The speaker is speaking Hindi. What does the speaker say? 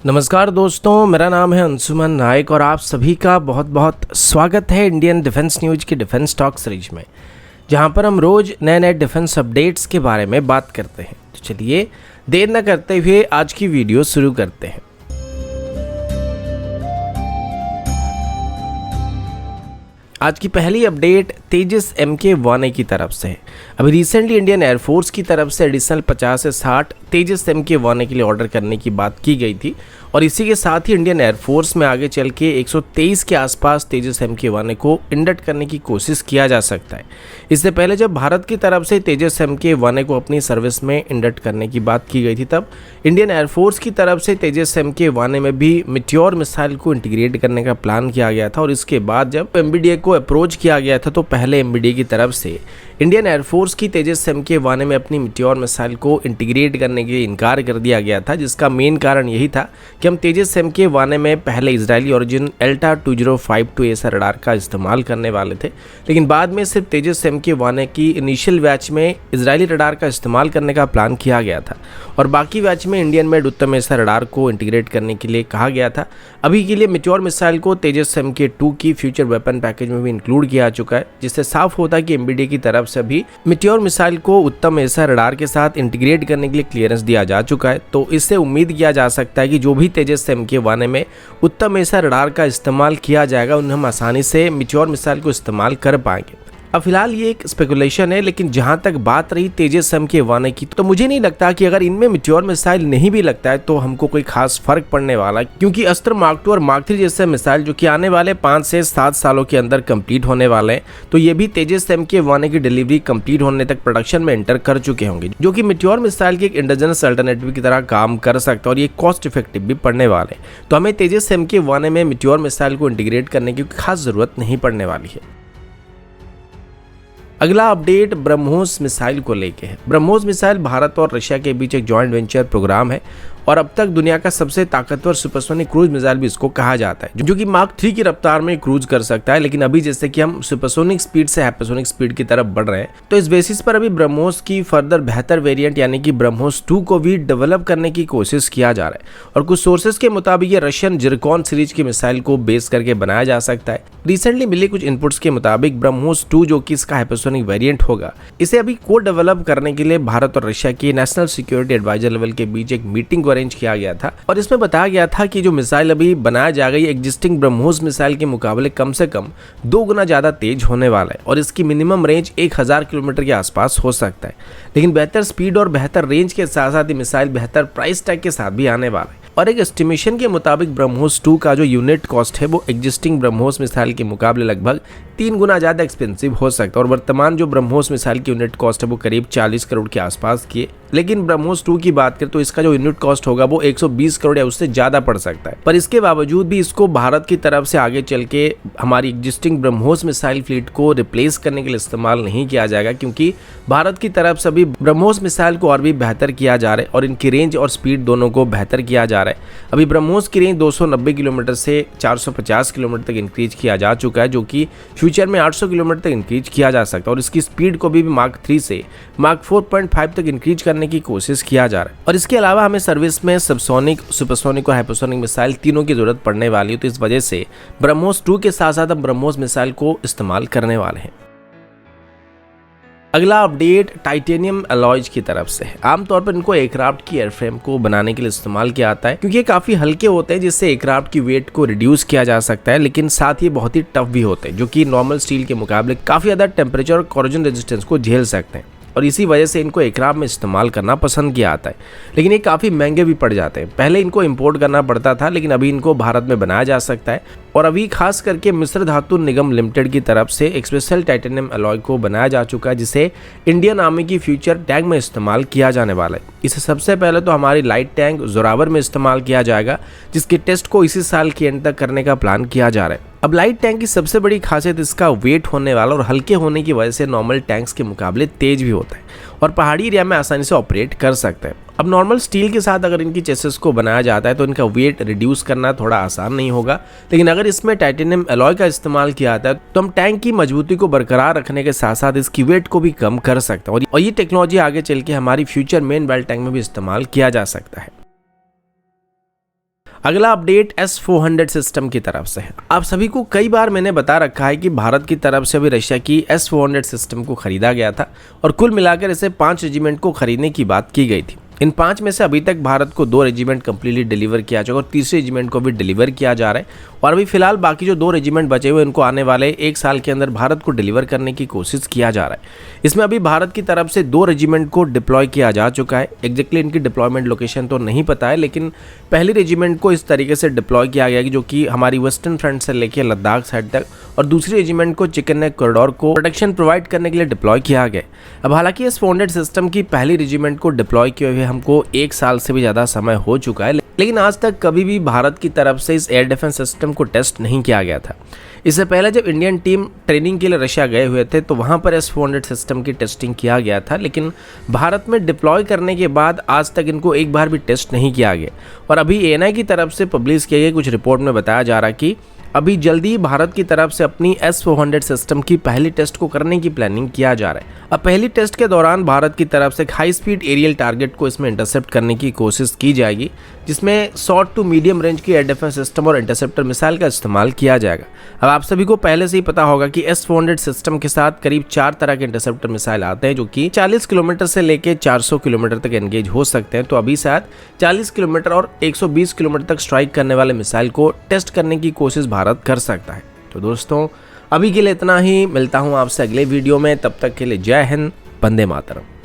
नमस्कार दोस्तों, मेरा नाम है अंशुमन नायक और आप सभी का बहुत बहुत स्वागत है इंडियन डिफेंस न्यूज की डिफेंस टॉक सीरीज में, जहां पर हम रोज नए नए डिफेंस अपडेट्स के बारे में बात करते हैं। तो चलिए देर न करते हुए आज की वीडियो शुरू करते हैं। आज की पहली अपडेट तेजस MK-1A की तरफ से है। अभी रिसेंटली इंडियन एयरफोर्स की तरफ से एडिशनल 50 से 60 तेजस MK-1A के लिए ऑर्डर करने की बात की गई थी और इसी के साथ ही इंडियन एयरफोर्स में आगे चल के 123 के आसपास तेजस MK-1A को इंडक्ट करने की कोशिश किया जा सकता है। इससे पहले जब भारत की तरफ से तेजस MK-1A को अपनी सर्विस में इंडक्ट करने की बात की गई थी, तब इंडियन एयरफोर्स की तरफ से तेजस MK-1A में भी मिट्योर मिसाइल को इंटीग्रेट करने का प्लान किया गया था और इसके बाद जब MBDA को अप्रोच किया गया था तो पहले MBDA की तरफ से इंडियन एयरफोर्स की तेजस MK-1A में अपनी मिट्योर मिसाइल को इंटीग्रेट करने के लिए इनकार कर दिया गया था, जिसका मेन कारण यही था कि हम तेजस MK-1A में पहले इजरायली ओरिजिन एल्टा 2052 ऐसा रडार का इस्तेमाल करने वाले थे, लेकिन बाद में सिर्फ तेजस MK-1A की इनिशियल बैच में इजरायली रडार का इस्तेमाल करने का प्लान किया गया था और बाकी बैच में इंडियन मेड उत्तम ऐसा रडार को इंटीग्रेट करने के लिए कहा गया था। अभी के लिए मिट्योर मिसाइल को तेजस MK-2 की फ्यूचर वेपन पैकेज में भी इंक्लूड किया चुका है, जिससे साफ होता है कि MBDA की तरफ से भी मिट्योर मिसाइल को उत्तम ऐसा रडार के साथ इंटीग्रेट करने के लिए क्लियरेंस दिया जा चुका है। तो इससे उम्मीद किया जा सकता है कि जो भी तेजस MK-1A में उत्तम ऐसा रडार का इस्तेमाल किया जाएगा उन्हें हम आसानी से मिट्योर मिसाइल को इस्तेमाल कर पाएंगे। अब फिलहाल ये एक स्पेकुलेशन है, लेकिन जहां तक बात रही तेजस MK-1A की, तो मुझे नहीं लगता कि अगर इनमें मिट्योर मिसाइल नहीं भी लगता है तो हमको कोई खास फर्क पड़ने वाला है, क्योंकि अस्त्र मार्क 2 और मार्क 3 जैसे मिसाइल जो कि आने वाले 5 से 7 सालों के अंदर कंप्लीट होने वाले हैं, तो ये भी तेजस MK-1A की डिलीवरी कंप्लीट होने तक प्रोडक्शन में एंटर कर चुके होंगे, जो कि मिट्योर मिसाइल की एक इंडिजिनस अल्टरनेटिव की तरह काम कर सकता है और ये कॉस्ट इफेक्टिव भी पड़ने वाले हैं। तो हमें तेजस MK-1A में मिट्योर मिसाइल को इंटीग्रेट करने की खास जरूरत नहीं पड़ने वाली है। अगला अपडेट ब्रह्मोस मिसाइल को लेके है। ब्रह्मोस मिसाइल भारत और रशिया के बीच एक जॉइंट वेंचर प्रोग्राम है और अब तक दुनिया का सबसे ताकतवर सुपरसोनिक क्रूज मिसाइल भी इसको कहा जाता है, जो कि मार्क 3 की रफ्तार में क्रूज कर सकता है। लेकिन अभी जैसे कि हम सुपरसोनिक स्पीड से हाइपरसोनिक स्पीड की तरफ बढ़ रहे हैं, तो इस बेसिस पर अभी ब्रह्मोस की फर्दर बेहतर वेरिएंट यानी कि ब्रह्मोस 2 को भी डेवलप करने की कोशिश किया जा रहा है और कुछ सोर्सेज के मुताबिक ये रशियन जिरकॉन सीरीज की मिसाइल को बेस करके बनाया जा सकता है। रिसेंटली मिले कुछ इनपुट्स के मुताबिक ब्रह्मोस 2 जो कि इसका हाइपरसोनिक वेरिएंट होगा, इसे अभी को डेवलप करने के लिए भारत और रशिया के नेशनल सिक्योरिटी एडवाइजर लेवल के बीच एक मीटिंग को अरेंज किया गया था और इसमें बताया गया था कि जो मिसाइल अभी बनाया जाएगा ये एग्जिस्टिंग ब्रह्मोस मिसाइल के मुकाबले कम से कम 2 गुना ज्यादा तेज होने वाला है और इसकी मिनिमम रेंज 1000 किलोमीटर के आसपास हो सकता है। लेकिन बेहतर स्पीड और बेहतर रेंज के साथ साथ ही मिसाइल बेहतर प्राइस टैग के साथ भी आने वाला है और एक एस्टिमेशन के मुताबिक ब्रह्मोस 2 का जो यूनिट कॉस्ट है वो एग्जिस्टिंग ब्रह्मोस मिसाइल के मुकाबले लगभग 3 गुना ज़्यादा एक्सपेंसिव हो सकता है और वर्तमान जो ब्रह्मोस मिसाइल की यूनिट कॉस्ट है वो करीब 40 करोड़ के आसपास की है। लेकिन ब्रह्मोस 2 की बात करें तो इसका जो यूनिट कॉस्ट होगा वो 120 करोड़ या उससे ज़्यादा पड़ सकता है। पर इसके बावजूद भी इसको भारत की तरफ से आगे चल के हमारी एग्जिस्टिंग ब्रह्मोस मिसाइल फ्लीट को रिप्लेस करने के लिए इस्तेमाल नहीं किया जाएगा, क्योंकि भारत की तरफ से भी ब्रह्मोस मिसाइल को और भी बेहतर किया जा रहा है और इनकी रेंज और स्पीड दोनों को बेहतर किया जा रहा है। अभी ब्रह्मोस की रेंज 290 किलोमीटर से 450 किलोमीटर तक इंक्रीज किया जा चुका है, जो कि फ्यूचर में 800 किलोमीटर तक इंक्रीज किया जा सकता है और इसकी स्पीड को भी मार्क 3 से मार्क 4.5 तक इंक्रीज करने की कोशिश किया जा रहा है। और इसके अलावा हमें सर्विस में सबसोनिक, सुपरसोनिक और हाइपरसोनिक मिसाइल तीनों की जरूरत पड़ने वाली है, तो इस वजह से ब्रह्मोस 2 के साथ साथ हम ब्रह्मोस मिसाइल को इस्तेमाल करने वाले हैं। अगला अपडेट टाइटेनियम अलॉयज की तरफ से है। आमतौर पर इनको एयरक्राफ्ट की एयरफ्रेम को बनाने के लिए इस्तेमाल किया जाता है, क्योंकि ये काफी हल्के होते हैं जिससे एयरक्राफ्ट की वेट को रिड्यूस किया जा सकता है, लेकिन साथ ही बहुत ही टफ भी होते हैं, जो कि नॉर्मल स्टील के मुकाबले काफी ज्यादा टेम्परेचर और कोरोजन रेजिस्टेंस को झेल सकते हैं और इसी वजह से इनको एयरक्राफ्ट में इस्तेमाल करना पसंद किया जाता है। लेकिन ये काफ़ी महंगे भी पड़ जाते हैं। पहले इनको इंपोर्ट करना पड़ता था, लेकिन अभी इनको भारत में बनाया जा सकता है और अभी खास करके मिस्र धातु निगम लिमिटेड की तरफ से एक स्पेशल टाइटेनियम अलॉय को बनाया जा चुका है, जिसे इंडियन आर्मी की फ्यूचर टैंक में इस्तेमाल किया जाने वाला है। इसे सबसे पहले तो हमारी लाइट टैंक जोरावर में इस्तेमाल किया जाएगा, जिसके टेस्ट को इसी साल के एंड तक करने का प्लान किया जा रहा है। अब लाइट टैंक की सबसे बड़ी खासियत इसका वेट होने वाला और हल्के होने की वजह से नॉर्मल टैंक्स के मुकाबले तेज भी होता है और पहाड़ी एरिया में आसानी से ऑपरेट कर सकता है। अब नॉर्मल स्टील के साथ अगर इनकी चेसिस को बनाया जाता है तो इनका वेट रिड्यूस करना थोड़ा आसान नहीं होगा, लेकिन अगर इसमें टाइटेनियम अलॉय का इस्तेमाल किया जाता है तो हम टैंक की मजबूती को बरकरार रखने के साथ साथ इसकी वेट को भी कम कर सकते हैं और ये टेक्नोलॉजी आगे चल के हमारी फ्यूचर मेन वेल टैंक में भी इस्तेमाल किया जा सकता है। अगला अपडेट S-400 सिस्टम की तरफ से है। आप सभी को कई बार मैंने बता रखा है कि भारत की तरफ से अभी रशिया की S-400 सिस्टम को खरीदा गया था और कुल मिलाकर इसे 5 रेजिमेंट को खरीदने की बात की गई थी। इन 5 में से अभी तक भारत को 2 रेजिमेंट कंप्लीटली डिलीवर किया जाएगा और तीसरे रेजिमेंट को भी डिलीवर किया जा रहा है और अभी फिलहाल बाकी जो 2 रेजिमेंट बचे हुए इनको आने वाले 1 साल के अंदर भारत को डिलीवर करने की कोशिश किया जा रहा है। इसमें अभी भारत की तरफ से 2 रेजिमेंट को डिप्लॉय किया जा चुका है। एग्जैक्टली इनकी डिप्लॉयमेंट लोकेशन तो नहीं पता है, लेकिन पहली रेजिमेंट को इस तरीके से डिप्लॉय किया गया कि जो कि हमारी वेस्टर्न फ्रंट से लेकर लद्दाख साइड तक, और दूसरी रेजिमेंट को चिकन नेक कॉरिडोर को प्रोटेक्शन प्रोवाइड करने के लिए डिप्लॉय किया गया। अब हालांकि इस S-400 सिस्टम की पहली रेजिमेंट को डिप्लॉय किए हुए हमको 1 साल से भी ज़्यादा समय हो चुका है, लेकिन आज तक कभी भी भारत की तरफ से इस एयर डिफेंस सिस्टम को टेस्ट नहीं किया गया था। इससे पहले जब इंडियन टीम ट्रेनिंग के लिए रशिया गए हुए थे तो वहाँ पर S-400 सिस्टम की टेस्टिंग किया गया था, लेकिन भारत में डिप्लॉय करने के बाद आज तक इनको एक बार भी टेस्ट नहीं किया गया। और अभी ANI की तरफ से पब्लिश किए गए कुछ रिपोर्ट में बताया जा रहा है कि अभी जल्दी ही भारत की तरफ से अपनी S-400 सिस्टम की पहली टेस्ट को करने की प्लानिंग किया जा रहा है। अब पहली टेस्ट के दौरान भारत की तरफ से हाई स्पीड एरियल टारगेट को इसमें इंटरसेप्ट करने की कोशिश की जाएगी, जिसमें शॉर्ट टू मीडियम रेंज की एयर डिफेंस सिस्टम और इंटरसेप्टर मिसाइल का इस्तेमाल किया जाएगा। अब आप सभी को पहले से ही पता होगा कि S-400 सिस्टम के साथ करीब 4 तरह के इंटरसेप्टर मिसाइल आते हैं, जो कि 40 किलोमीटर से लेकर 400 किलोमीटर तक एंगेज हो सकते हैं। तो अभी शायद 40 किलोमीटर और 120 किलोमीटर तक स्ट्राइक करने वाले मिसाइल को टेस्ट करने की कोशिश भारत कर सकता है। तो दोस्तों, अभी के लिए इतना ही। मिलता हूं आपसे अगले वीडियो में, तब तक के लिए जय हिंद, वंदे मातरम।